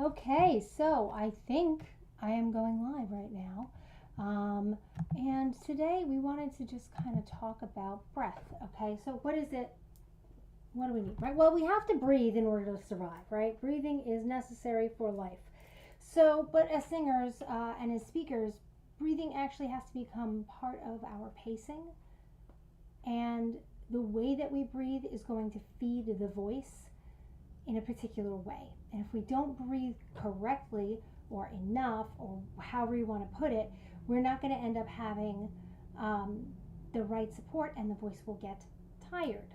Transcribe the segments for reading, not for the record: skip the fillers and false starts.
Okay, so I think I am going live right now. And today we wanted to just kind of talk about breath. Okay, so what is it? What do we need, right? Well, we have to breathe in order to survive, right? Breathing is necessary for life. So, but as singers and as speakers, breathing actually has to become part of our pacing. And the way that we breathe is going to feed the voice in a particular way. And if we don't breathe correctly or enough, or however you want to put it, we're not going to end up having the right support, and the voice will get tired.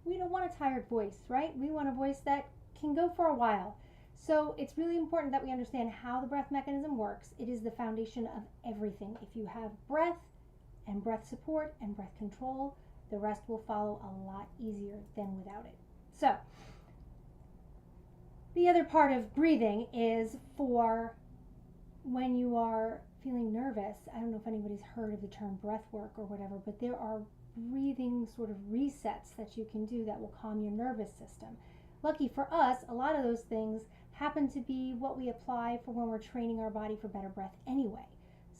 We don't want a tired voice, right? We want a voice that can go for a while. So it's really important that we understand how the breath mechanism works. It is the foundation of everything. If you have breath and breath support and breath control, the rest will follow a lot easier than without it. So the other part of breathing is for when you are feeling nervous. I don't know if anybody's heard of the term breath work or whatever, but there are breathing sort of resets that you can do that will calm your nervous system. Lucky for us, a lot of those things happen to be what we apply for when we're training our body for better breath anyway.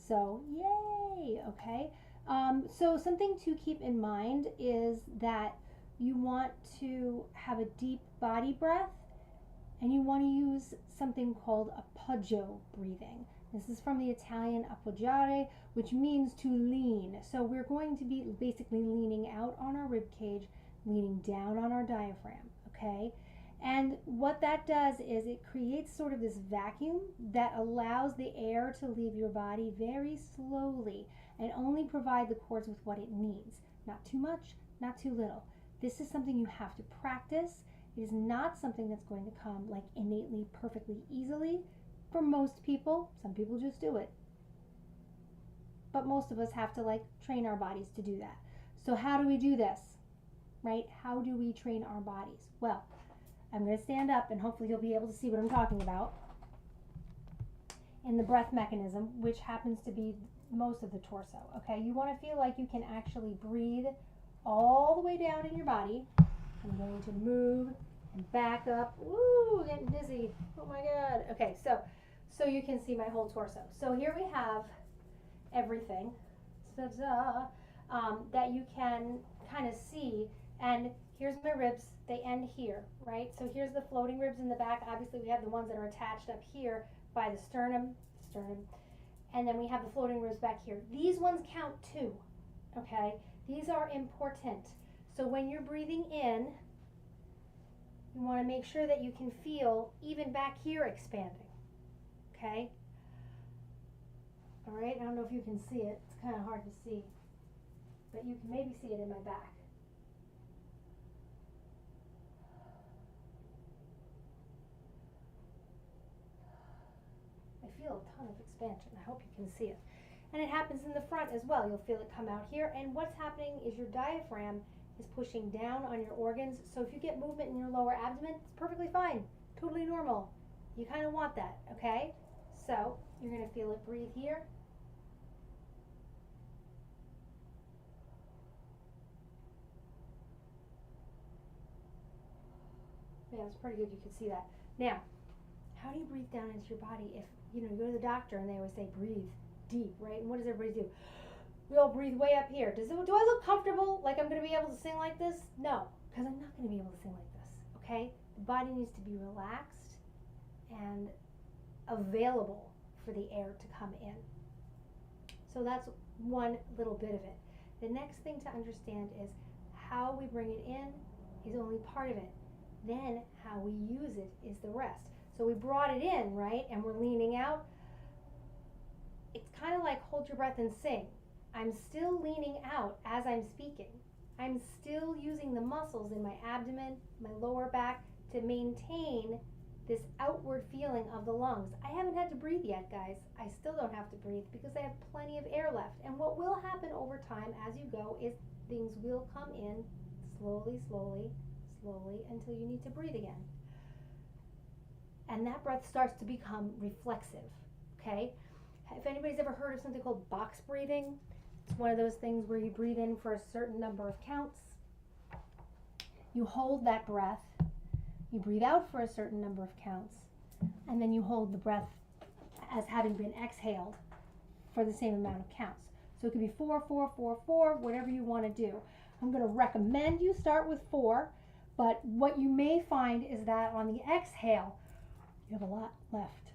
So, yay, okay? So something to keep in mind is that you want to have a deep body breath, and you want to use something called appoggio breathing. This is from the Italian appoggiare, which means to lean. So we're going to be basically leaning out on our rib cage, leaning down on our diaphragm, okay? And what that does is it creates sort of this vacuum that allows the air to leave your body very slowly and only provide the cords with what it needs. Not too much, not too little. This is something you have to practice. It is not something that's going to come like innately, perfectly easily for most people. Some people just do it. But most of us have to like train our bodies to do that. So how do we do this? Right? How do we train our bodies? Well, I'm going to stand up and hopefully you'll be able to see what I'm talking about in the breath mechanism, which happens to be most of the torso. Okay, you want to feel like you can actually breathe all the way down in your body. I'm going to move and back up. Woo, getting dizzy. Oh my God. Okay, so you can see my whole torso. So here we have everything that you can kind of see. And here's my ribs. They end here, right? So here's the floating ribs in the back. Obviously, we have the ones that are attached up here by the sternum. And then we have the floating ribs back here. These ones count too, okay? These are important. So when you're breathing in, you want to make sure that you can feel even back here expanding, okay? All right, I don't know if you can see it. It's kind of hard to see, but you can maybe see it in my back. I feel a ton of expansion. I hope you can see it. And it happens in the front as well. You'll feel it come out here. And what's happening is your diaphragm is pushing down on your organs. So if you get movement in your lower abdomen, it's perfectly fine, totally normal. You kind of want that, okay? So you're going to feel it breathe here. Yeah, it's pretty good. You can see that. Now, how do you breathe down into your body? If you go to the doctor and they always say breathe deep, right? And what does everybody do? We all breathe way up here. Do I look comfortable? Like I'm going to be able to sing like this? No, because I'm not going to be able to sing like this, okay? The body needs to be relaxed and available for the air to come in. So that's one little bit of it. The next thing to understand is how we bring it in is only part of it. Then how we use it is the rest. So we brought it in, right? And we're leaning out. It's kind of like hold your breath and sing. I'm still leaning out as I'm speaking. I'm still using the muscles in my abdomen, my lower back to maintain this outward feeling of the lungs. I haven't had to breathe yet, guys. I still don't have to breathe because I have plenty of air left. And what will happen over time as you go is things will come in slowly, slowly, slowly until you need to breathe again. And that breath starts to become reflexive, okay? If anybody's ever heard of something called box breathing, it's one of those things where you breathe in for a certain number of counts. You hold that breath. You breathe out for a certain number of counts. and then you hold the breath as having been exhaled for the same amount of counts. So it could be 4, 4, 4, 4, whatever you want to do. I'm going to recommend you start with 4, but what you may find is that on the exhale, you have a lot left.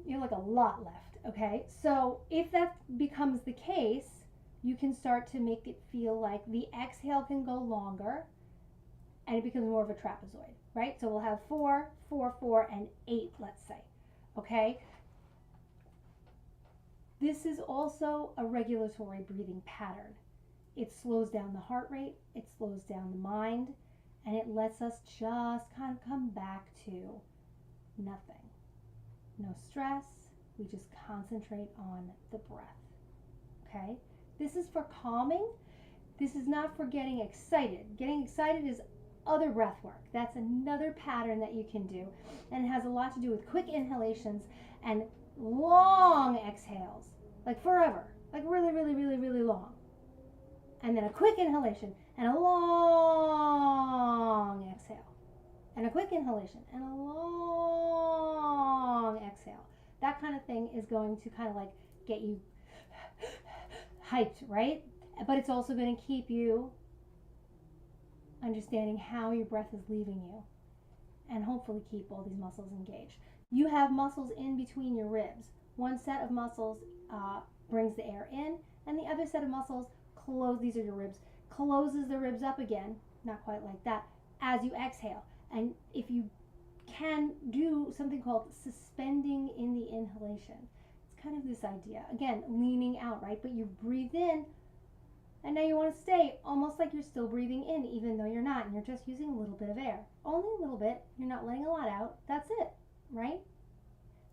You have like a lot left, okay? So if that becomes the case, you can start to make it feel like the exhale can go longer and it becomes more of a trapezoid, right? So we'll have 4, 4, 4, and 8, let's say, okay? This is also a regulatory breathing pattern. It slows down the heart rate, it slows down the mind, and it lets us just kind of come back to nothing. No stress, we just concentrate on the breath, okay? This is for calming. This is not for getting excited. Getting excited is other breath work. That's another pattern that you can do, and it has a lot to do with quick inhalations and long exhales, like forever, like really, really, really, really long. And then a quick inhalation and a long exhale. And a quick inhalation and a long exhale. That kind of thing is going to kind of like get you hyped, right? But it's also going to keep you understanding how your breath is leaving you and hopefully keep all these muscles engaged. You have muscles in between your ribs. One set of muscles brings the air in, and the other set of muscles these are your ribs, closes the ribs up again, not quite like that, as you exhale. And if you can do something called suspending in the inhalation, it's kind of this idea, again, leaning out, right? But you breathe in, and now you want to stay almost like you're still breathing in, even though you're not, and you're just using a little bit of air. Only a little bit. You're not letting a lot out. That's it, right?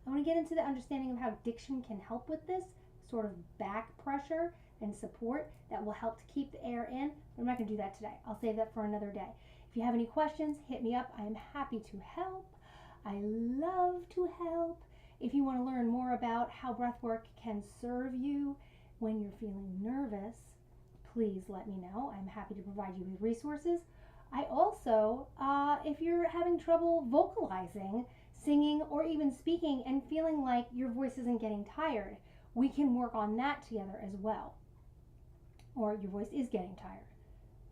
I want to get into the understanding of how diction can help with this sort of back pressure and support that will help to keep the air in, but I'm not going to do that today. I'll save that for another day. If you have any questions, hit me up. I am happy to help. I love to help. If you want to learn more about how breath work can serve you when you're feeling nervous, please let me know. I'm happy to provide you with resources. I also, if you're having trouble vocalizing, singing, or even speaking and feeling like your voice isn't getting tired, we can work on that together as well. Or your voice is getting tired.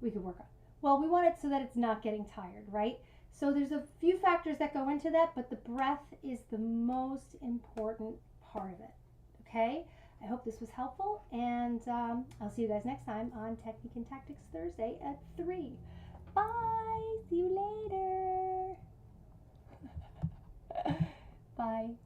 We could work on. Well, we want it so that it's not getting tired, right? So there's a few factors that go into that, but the breath is the most important part of it, okay? I hope this was helpful, and I'll see you guys next time on Technique and Tactics Thursday at 3. Bye! See you later! Bye.